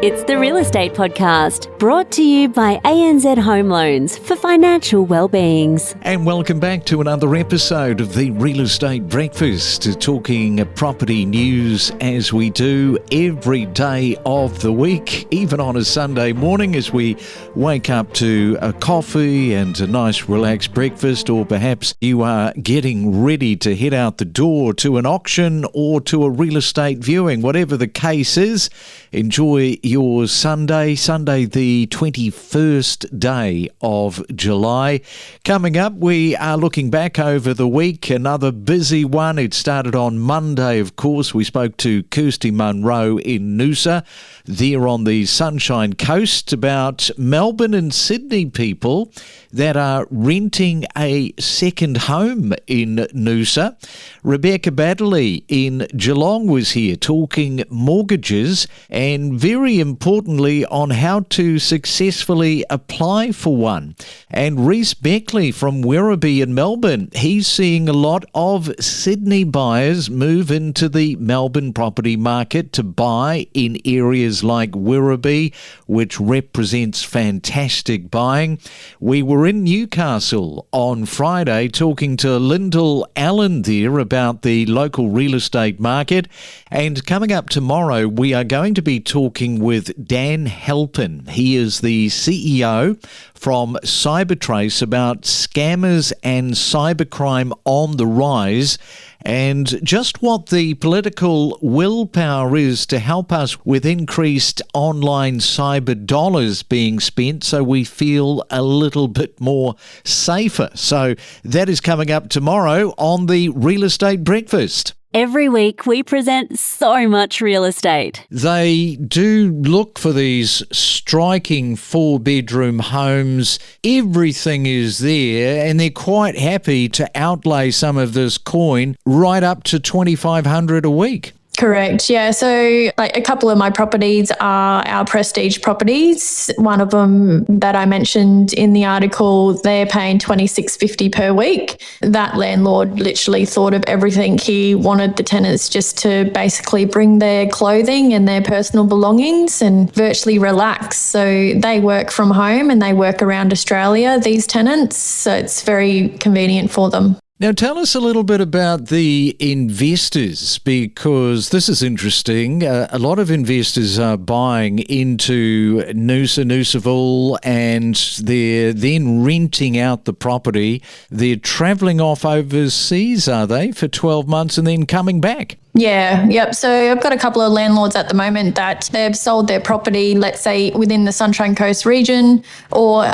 It's the Real Estate Podcast, brought to you by ANZ Home Loans for financial well-beings. And welcome back to another episode of the Real Estate Breakfast, talking property news as we do every day of the week, even on a Sunday morning as we wake up to a coffee and a nice relaxed breakfast, or perhaps you are getting ready to head out the door to an auction or to a real estate viewing. Whatever the case is, enjoy your Sunday the 21st day of July. Coming up, we are looking back over the week, another busy one. It started on Monday, of course. We spoke to Kirsty Munro in Noosa, there on the Sunshine Coast, about Melbourne and Sydney people that are renting a second home in Noosa. Rebecca Baddeley in Geelong was here talking mortgages and, very importantly, on how to successfully apply for one. And Reece Beckley from Werribee in Melbourne, he's seeing a lot of Sydney buyers move into the Melbourne property market to buy in areas like Werribee, which represents fantastic buying. We were in Newcastle on Friday talking to Lyndall Allan there about the local real estate market. And coming up tomorrow, we are going to be talking with Dan Halpin. He is the CEO from Cybertrace about scammers and cybercrime on the rise, and just what the political willpower is to help us with increased online cyber dollars being spent so we feel a little bit more safer. So that is coming up tomorrow on the Real Estate Breakfast. Every week, we present so much real estate. They do look for these striking four-bedroom homes. Everything is there, and they're quite happy to outlay some of this coin right up to $2,500 a week. Correct. Yeah. So a couple of my properties are our prestige properties. One of them that I mentioned in the article, they're paying $26.50 per week. That landlord literally thought of everything. He wanted the tenants just to basically bring their clothing and their personal belongings and virtually relax. So they work from home and they work around Australia, these tenants. So it's very convenient for them. Now, tell us a little bit about the investors, because this is interesting. A lot of investors are buying into Noosaville, and they're then renting out the property. They're travelling off overseas, are they, for 12 months and then coming back? Yeah, yep. So I've got a couple of landlords at the moment that they've sold their property, let's say within the Sunshine Coast region or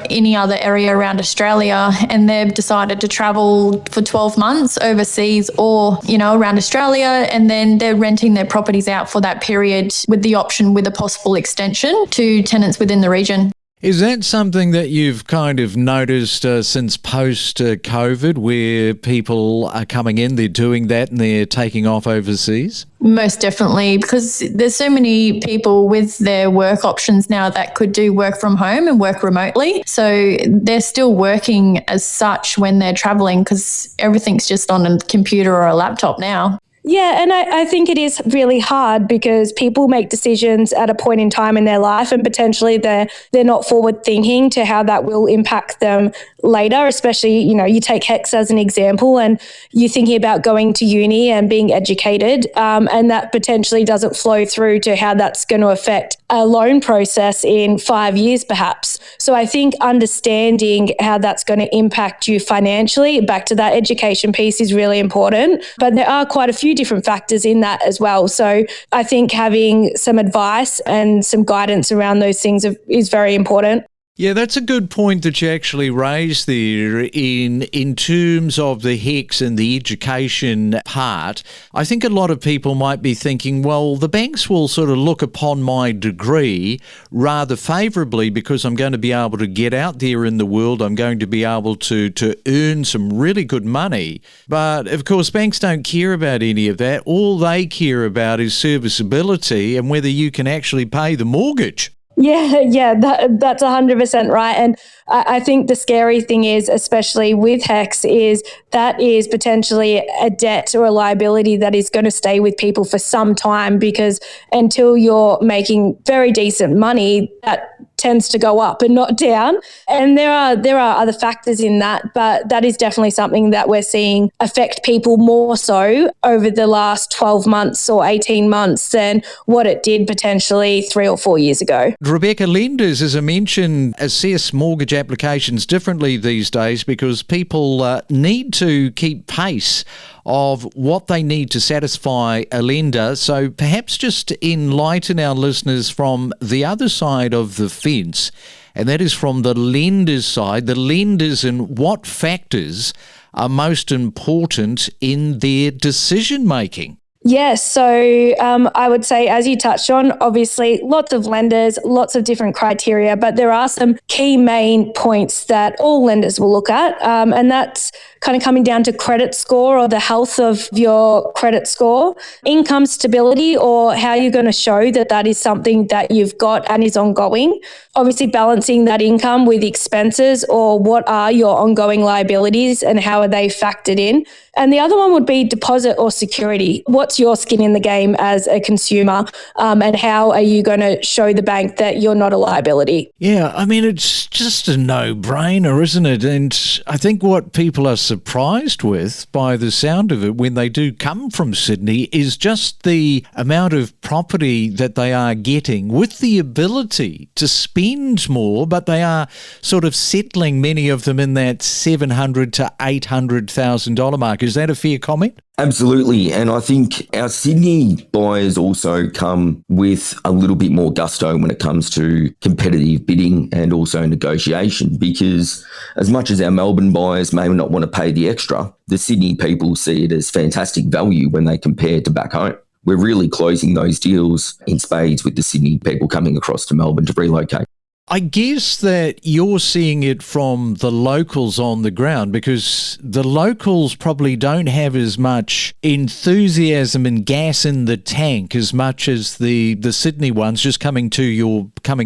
any other area around Australia, and they've decided to travel for 12 months overseas or, around Australia, and then they're renting their properties out for that period with the option with a possible extension to tenants within the region. Is that something that you've kind of noticed since post-COVID, where people are coming in, they're doing that and they're taking off overseas? Most definitely, because there's so many people with their work options now that could do work from home and work remotely. So they're still working as such when they're traveling, because everything's just on a computer or a laptop now. Yeah, and I think it is really hard because people make decisions at a point in time in their life, and potentially they're not forward thinking to how that will impact them later, especially, you take HEX as an example, and you're thinking about going to uni and being educated, and that potentially doesn't flow through to how that's going to affect a loan process in 5 years perhaps. So I think understanding how that's going to impact you financially, back to that education piece, is really important. But there are quite a few different factors in that as well. So I think having some advice and some guidance around those things is very important. Yeah, that's a good point that you actually raised there in terms of the HEX and the education part. I think a lot of people might be thinking, well, the banks will sort of look upon my degree rather favourably because I'm going to be able to get out there in the world. I'm going to be able to earn some really good money. But, of course, banks don't care about any of that. All they care about is serviceability and whether you can actually pay the mortgage. Yeah, that's 100% right. And I think the scary thing is, especially with HEX, is that is potentially a debt or a liability that is going to stay with people for some time, because until you're making very decent money, that tends to go up and not down. And there are other factors in that, but that is definitely something that we're seeing affect people more so over the last 12 months or 18 months than what it did potentially 3 or 4 years ago. Rebecca, lenders, as I mentioned, assess mortgage applications differently these days because people need to keep pace of what they need to satisfy a lender. So perhaps just enlighten our listeners from the other side of the fence, and that is from the lender's side, the lenders and what factors are most important in their decision making. Yes, so I would say, as you touched on, obviously lots of lenders, lots of different criteria, but there are some key main points that all lenders will look at, and that's kind of coming down to credit score or the health of your credit score, income stability, or how you're going to show that that is something that you've got and is ongoing. Obviously balancing that income with expenses, or what are your ongoing liabilities and how are they factored in. And the other one would be deposit or security. What's your skin in the game as a consumer, and how are you going to show the bank that you're not a liability? Yeah, I mean, it's just a no-brainer, isn't it? And I think what people are surprised with, by the sound of it, when they do come from Sydney, is just the amount of property that they are getting with the ability to spend more, but they are sort of settling, many of them, in that $700,000 to $800,000 mark. Is that a fair comment? Absolutely. And I think our Sydney buyers also come with a little bit more gusto when it comes to competitive bidding and also negotiation, because as much as our Melbourne buyers may not want to pay the extra, the Sydney people see it as fantastic value when they compare to back home. We're really closing those deals in spades with the Sydney people coming across to Melbourne to relocate. I guess that you're seeing it from the locals on the ground, because the locals probably don't have as much enthusiasm and gas in the tank as much as the Sydney ones. Just coming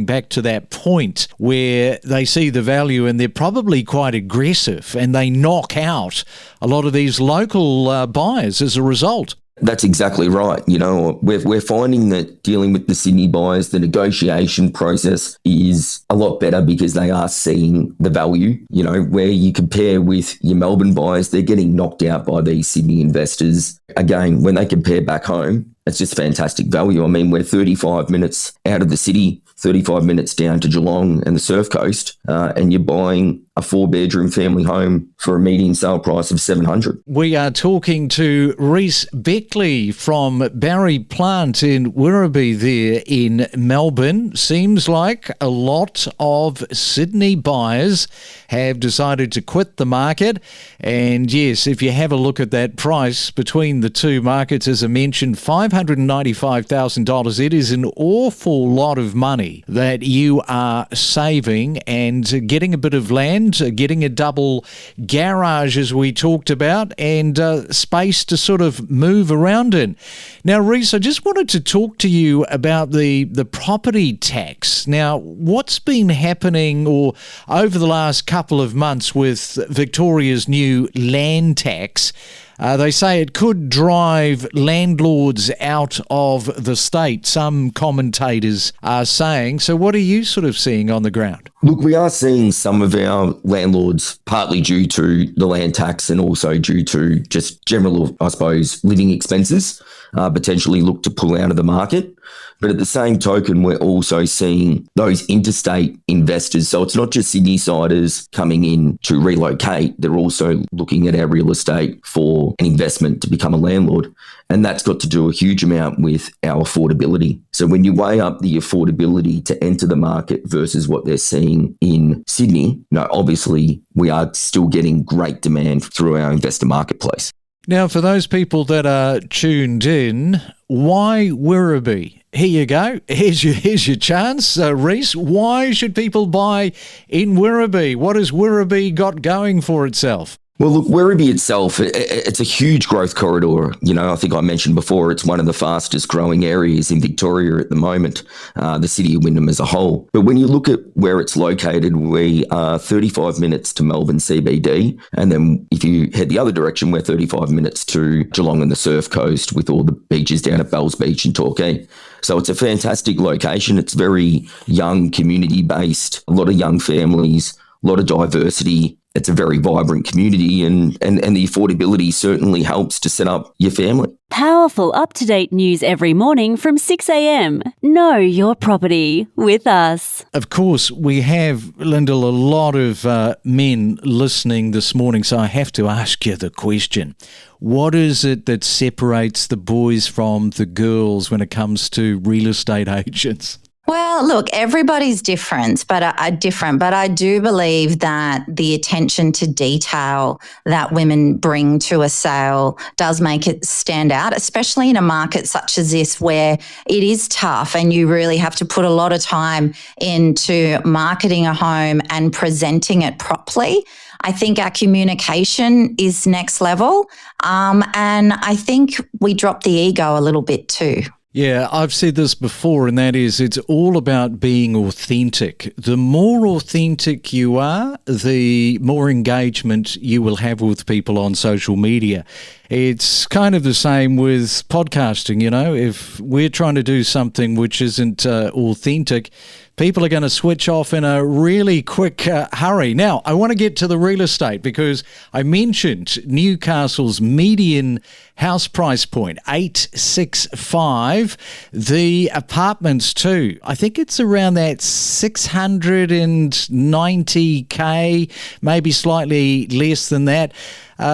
back to that point where they see the value and they're probably quite aggressive and they knock out a lot of these local buyers as a result. That's exactly right. You know, we're finding that dealing with the Sydney buyers, the negotiation process is a lot better because they are seeing the value. You know, where you compare with your Melbourne buyers, they're getting knocked out by these Sydney investors. Again, when they compare back home, it's just fantastic value. I mean, we're 35 minutes out of the city, 35 minutes down to Geelong and the Surf Coast, and you're buying a 4-bedroom family home for a median sale price of $700,000. We are talking to Reece Beckley from Barry Plant in Werribee there in Melbourne. Seems like a lot of Sydney buyers have decided to quit the market. And yes, if you have a look at that price between the two markets, as I mentioned, $595,000, it is an awful lot of money that you are saving and getting a bit of land, getting a double garage as we talked about, and space to sort of move around in. Now, Reece, I just wanted to talk to you about the property tax. Now, what's been happening over the last couple of months with Victoria's new land tax? They say it could drive landlords out of the state, some commentators are saying. So what are you sort of seeing on the ground? Look, we are seeing some of our landlords, partly due to the land tax and also due to just general, I suppose, living expenses, potentially look to pull out of the market. But at the same token, we're also seeing those interstate investors. So it's not just Sydney-siders coming in to relocate. They're also looking at our real estate for an investment to become a landlord. And that's got to do a huge amount with our affordability. So when you weigh up the affordability to enter the market versus what they're seeing in Sydney, obviously we are still getting great demand through our investor marketplace. Now, for those people that are tuned in, why Werribee? Here you go. Here's your chance, Reece. Why should people buy in Werribee? What has Werribee got going for itself? Well, look, Werribee itself, it's a huge growth corridor. I think I mentioned before, it's one of the fastest growing areas in Victoria at the moment, the city of Wyndham as a whole. But when you look at where it's located, we are 35 minutes to Melbourne CBD. And then if you head the other direction, we're 35 minutes to Geelong and the Surf Coast with all the beaches down at Bells Beach and Torquay. So it's a fantastic location. It's very young, community-based, a lot of young families, a lot of diversity. It's a very vibrant community and the affordability certainly helps to set up your family. Powerful up-to-date news every morning from 6 a.m. Know your property with us. Of course, we have, Lyndall, a lot of men listening this morning, so I have to ask you the question. What is it that separates the boys from the girls when it comes to real estate agents? Well, look, everybody's different, but I do believe that the attention to detail that women bring to a sale does make it stand out, especially in a market such as this where it is tough and you really have to put a lot of time into marketing a home and presenting it properly. I think our communication is next level, and I think we drop the ego a little bit too. Yeah, I've said this before, and that is it's all about being authentic. The more authentic you are, the more engagement you will have with people on social media. It's kind of the same with podcasting, if we're trying to do something which isn't authentic, people are going to switch off in a really quick hurry. Now, I want to get to the real estate because I mentioned Newcastle's median house price point, 865. The apartments too, I think it's around that 690K, maybe slightly less than that.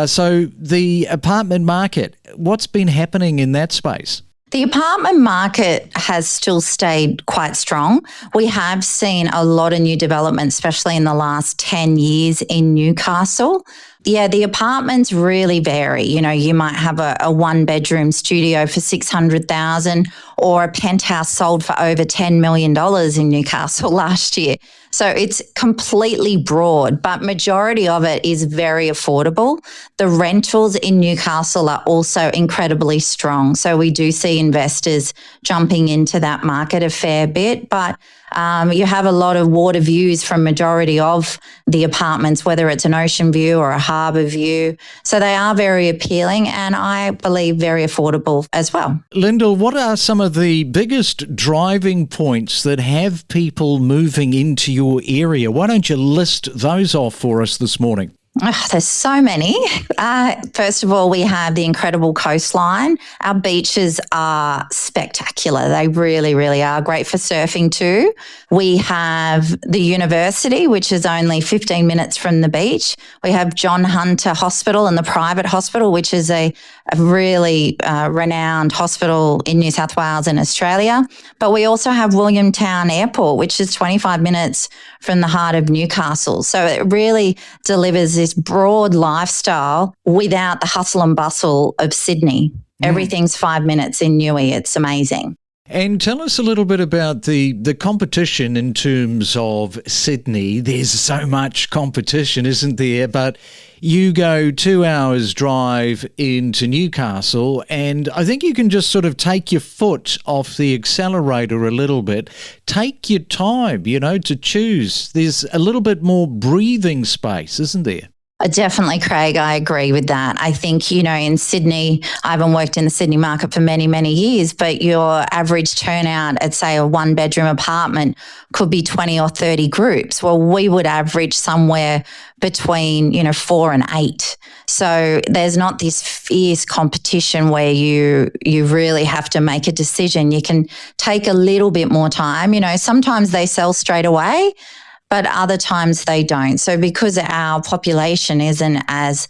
So the apartment market, what's been happening in that space? The apartment market has still stayed quite strong. We have seen a lot of new developments, especially in the last 10 years in Newcastle. Yeah, the apartments really vary. You might have a one-bedroom studio for $600,000 or a penthouse sold for over $10 million in Newcastle last year. So it's completely broad, but majority of it is very affordable. The rentals in Newcastle are also incredibly strong. So we do see investors jumping into that market a fair bit, but you have a lot of water views from majority of the apartments, whether it's an ocean view or a harbour view. So they are very appealing and I believe very affordable as well. Lyndall, what are some of the biggest driving points that have people moving into your area? Why don't you list those off for us this morning? Oh, there's so many. First of all, we have the incredible coastline. Our beaches are spectacular. They really, really are great for surfing too. We have the university, which is only 15 minutes from the beach. We have John Hunter Hospital and the private hospital, which is a really renowned hospital in New South Wales and Australia. But we also have Williamtown Airport, which is 25 minutes from the heart of Newcastle. So it really delivers this broad lifestyle without the hustle and bustle of Sydney. Everything's 5 minutes in Newey. It's amazing. And tell us a little bit about the competition in terms of Sydney. There's so much competition, isn't there? But you go 2 hours drive into Newcastle and I think you can just sort of take your foot off the accelerator a little bit. Take your time, to choose. There's a little bit more breathing space, isn't there? Definitely, Craig. I agree with that. I think, in Sydney, I haven't worked in the Sydney market for many, many years, but your average turnout at, say, a one-bedroom apartment could be 20 or 30 groups. Well, we would average somewhere between, 4 and 8. So there's not this fierce competition where you really have to make a decision. You can take a little bit more time. Sometimes they sell straight away, but other times they don't. So because our population isn't as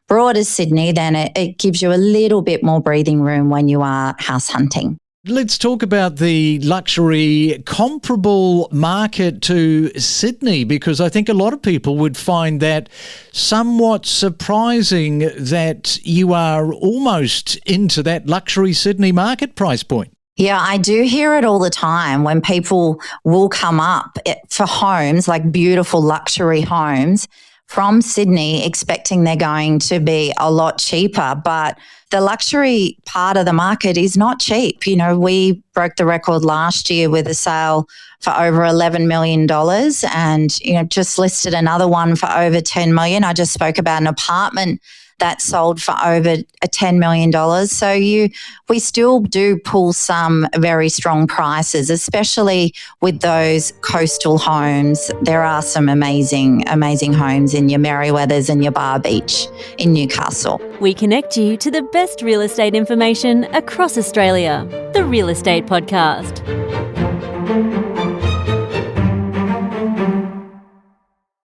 broad as Sydney, then it gives you a little bit more breathing room when you are house hunting. Let's talk about the luxury comparable market to Sydney, because I think a lot of people would find that somewhat surprising that you are almost into that luxury Sydney market price point. Yeah, I do hear it all the time when people will come up for homes, like beautiful luxury homes, from Sydney expecting they're going to be a lot cheaper, but the luxury part of the market is not cheap. You know, we broke the record last year with a sale for over $11 million and, you know, just listed another one for over $10 million. I just spoke about an apartment that sold for over $10 million. So we still do pull some very strong prices, especially with those coastal homes. There are some amazing homes in your Merriweathers and your Bar Beach in Newcastle. We connect you to the best real estate information across Australia. The Real Estate Podcast.